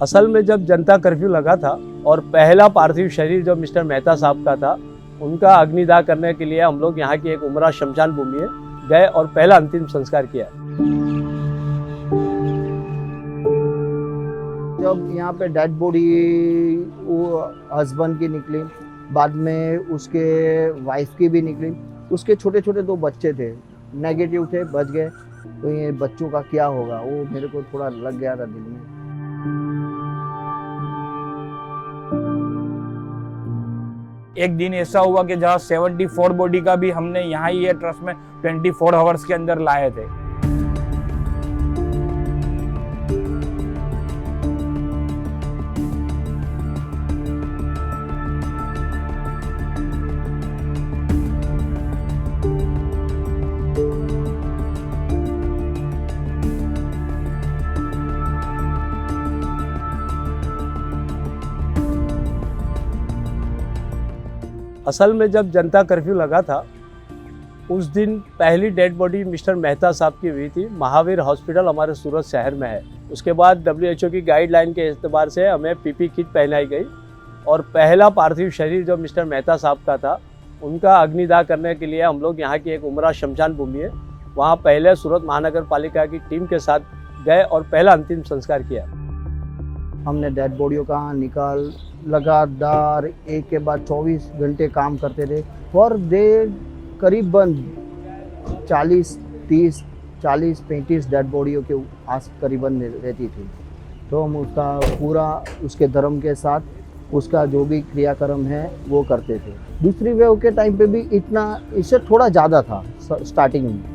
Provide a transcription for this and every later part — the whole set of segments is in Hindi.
असल में जब जनता कर्फ्यू लगा था और पहला पार्थिव शरीर जो मिस्टर मेहता साहब का था, उनका अग्निदाह करने के लिए हम लोग यहाँ की एक उमरा शमशान भूमि है गए और पहला अंतिम संस्कार किया। जब यहाँ पे डेड बॉडी वो हस्बैंड की निकली, बाद में उसके वाइफ की भी निकली, उसके छोटे छोटे 2 बच्चे थे, नेगेटिव थे, बच गए। तो ये बच्चों का क्या होगा, वो मेरे को थोड़ा लग गया था दिल में। एक दिन ऐसा हुआ कि जहाँ 74 बॉडी का भी हमने यहाँ ही ट्रस्ट में 24 आवर्स के अंदर लाए थे। असल में जब जनता कर्फ्यू लगा था, उस दिन पहली डेड बॉडी मिस्टर मेहता साहब की हुई थी। महावीर हॉस्पिटल हमारे सूरत शहर में है। उसके बाद WHO की गाइडलाइन के एतबार से हमें PP किट पहनाई गई और पहला पार्थिव शरीर जो मिस्टर मेहता साहब का था, उनका अग्निदाह करने के लिए हम लोग यहाँ की एक उमरा शमशान भूमि है, वहाँ पहले सूरत महानगर पालिका की टीम के साथ गए और पहला अंतिम संस्कार किया। हमने डेड बॉडियों का निकाल लगातार एक के बाद 24 घंटे काम करते थे और देर करीबन 40-35 डेड बॉडियों के आस करीबन रहती थी। तो हम उसका पूरा उसके धर्म के साथ उसका जो भी क्रियाक्रम है वो करते थे। दूसरी वेव के टाइम पे भी इतना, इससे थोड़ा ज़्यादा था स्टार्टिंग में।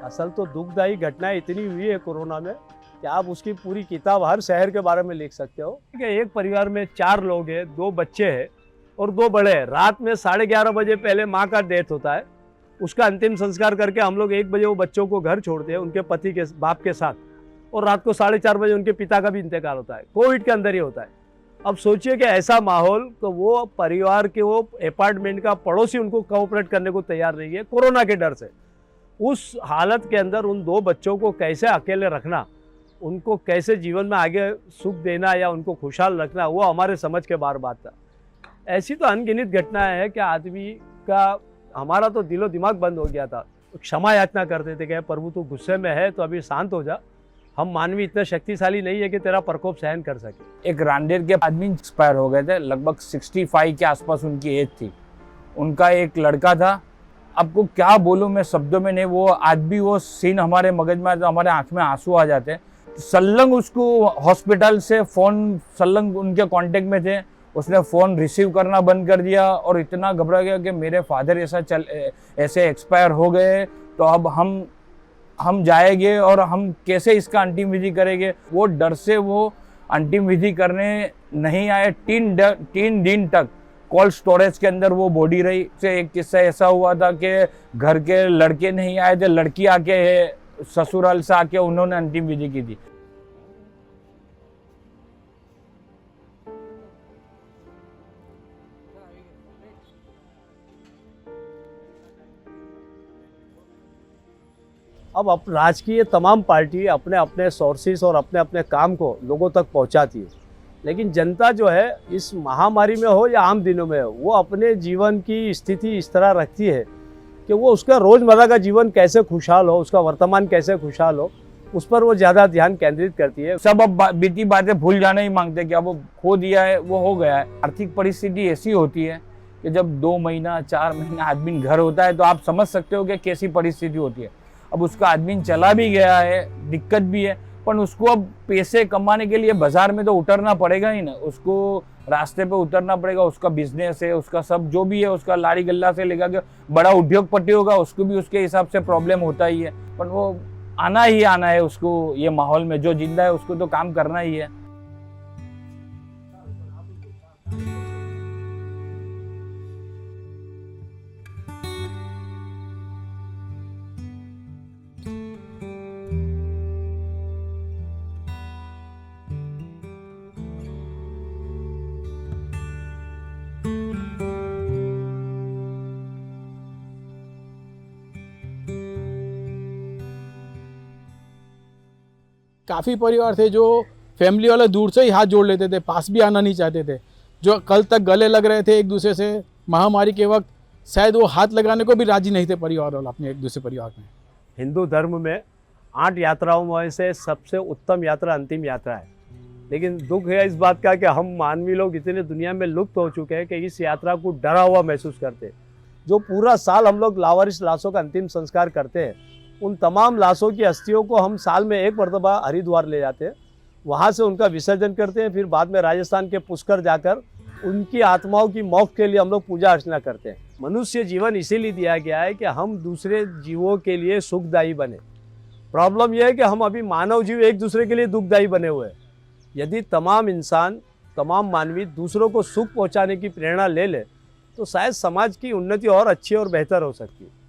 असल तो दुखदायी घटनाएं इतनी हुई है कोरोना में कि आप उसकी पूरी किताब हर शहर के बारे में लिख सकते हो। एक परिवार में 4 लोग हैं, 2 बच्चे हैं और 2 बड़े हैं। रात में 11:30 बजे पहले माँ का डेथ होता है। उसका अंतिम संस्कार करके हम लोग 1 बजे वो बच्चों को घर छोड़ते हैं उनके पति के बाप के साथ, और रात को 4:30 बजे उनके पिता का भी इंतकाल होता है। कोविड के अंदर ही होता है। अब सोचिए कि ऐसा माहौल, तो वो परिवार के वो अपार्टमेंट का पड़ोसी उनको कोऑपरेट करने को तैयार नहीं है कोरोना के डर से। उस हालत के अंदर उन 2 बच्चों को कैसे अकेले रखना, उनको कैसे जीवन में आगे सुख देना या उनको खुशहाल रखना, वो हमारे समझ के बाहर बात था। ऐसी तो अनगिनत घटनाएं हैं कि आदमी का, हमारा तो दिलो दिमाग बंद हो गया था। क्षमा याचना करते थे कि प्रभु तू गुस्से में है तो अभी शांत हो जा, हम मानवी इतने शक्तिशाली नहीं है कि तेरा प्रकोप सहन कर सके। एक रांदेर के आदमी एक्सपायर हो गए थे, लगभग 65 के आसपास उनकी एज थी। उनका एक लड़का था, आपको क्या बोलूं मैं शब्दों में नहीं, वो आज भी वो सीन हमारे मगज में, तो हमारे आंख में आंसू आ जाते हैं। सल्लंग उसको हॉस्पिटल से फ़ोन, सल्लंग उनके कांटेक्ट में थे, उसने फ़ोन रिसीव करना बंद कर दिया और इतना घबरा गया कि मेरे फादर ऐसे एक्सपायर हो गए, तो अब हम जाएंगे और हम कैसे इसका अंतिम विधि करेंगे। वो डर से वो अंतिम विधि करने नहीं आए। 3 दिन तक कोल्ड स्टोरेज के अंदर वो बॉडी रही। से एक किस्सा ऐसा हुआ था कि घर के लड़के नहीं आए थे, लड़की आके ससुराल से आके उन्होंने अंतिम विधि की थी। अब राजकीय तमाम पार्टी अपने अपने सोर्सेस और अपने अपने काम को लोगों तक पहुंचाती है, लेकिन जनता जो है, इस महामारी में हो या आम दिनों में हो, वो अपने जीवन की स्थिति इस तरह रखती है कि वो उसका रोज़मर्रा का जीवन कैसे खुशहाल हो, उसका वर्तमान कैसे खुशहाल हो, उस पर वो ज़्यादा ध्यान केंद्रित करती है। सब अब बीती बातें भूल जाना ही मांगते कि अब वो खो दिया है, वो हो गया है। आर्थिक परिस्थिति ऐसी होती है कि जब 2 महीना 4 महीना आदमी घर होता है, तो आप समझ सकते हो कि कैसी परिस्थिति होती है। अब उसका आदमी चला भी गया है, दिक्कत भी है, पर उसको अब पैसे कमाने के लिए बाजार में तो उतरना पड़ेगा ही ना। उसको रास्ते पे उतरना पड़ेगा। उसका बिजनेस है, उसका सब जो भी है, उसका लारी गल्ला से लेकर के बड़ा उद्योगपति होगा, उसको भी उसके हिसाब से प्रॉब्लम होता ही है। पर वो आना ही आना है उसको, ये माहौल में जो जिंदा है उसको तो काम करना ही है। काफ़ी परिवार थे जो फैमिली वाले दूर से ही हाथ जोड़ लेते थे, पास भी आना नहीं चाहते थे। जो कल तक गले लग रहे थे एक दूसरे से महामारी के वक्त, शायद वो हाथ लगाने को भी राजी नहीं थे परिवार वाले अपने एक दूसरे परिवार में। हिंदू धर्म में 8 यात्राओं में से सबसे उत्तम यात्रा अंतिम यात्रा है। लेकिन दुख है इस बात का कि हम मानवी लोग इतने दुनिया में लुप्त हो चुके हैं कि इस यात्रा को डरा हुआ महसूस करते हैं। जो पूरा साल हम लोग लावारिस लाशों का अंतिम संस्कार करते हैं, उन तमाम लाशों की अस्थियों को हम साल में एक मरतबा हरिद्वार ले जाते हैं, वहाँ से उनका विसर्जन करते हैं, फिर बाद में राजस्थान के पुष्कर जाकर उनकी आत्माओं की मोक्ष के लिए हम लोग पूजा अर्चना करते हैं। मनुष्य जीवन इसीलिए दिया गया है कि हम दूसरे जीवों के लिए सुखदायी बने। प्रॉब्लम यह है कि हम अभी मानव जीव एक दूसरे के लिए दुखदायी बने हुए हैं। यदि तमाम इंसान, तमाम मानवी दूसरों को सुख पहुँचाने की प्रेरणा ले ले तो शायद समाज की उन्नति और अच्छी और बेहतर हो सकती है।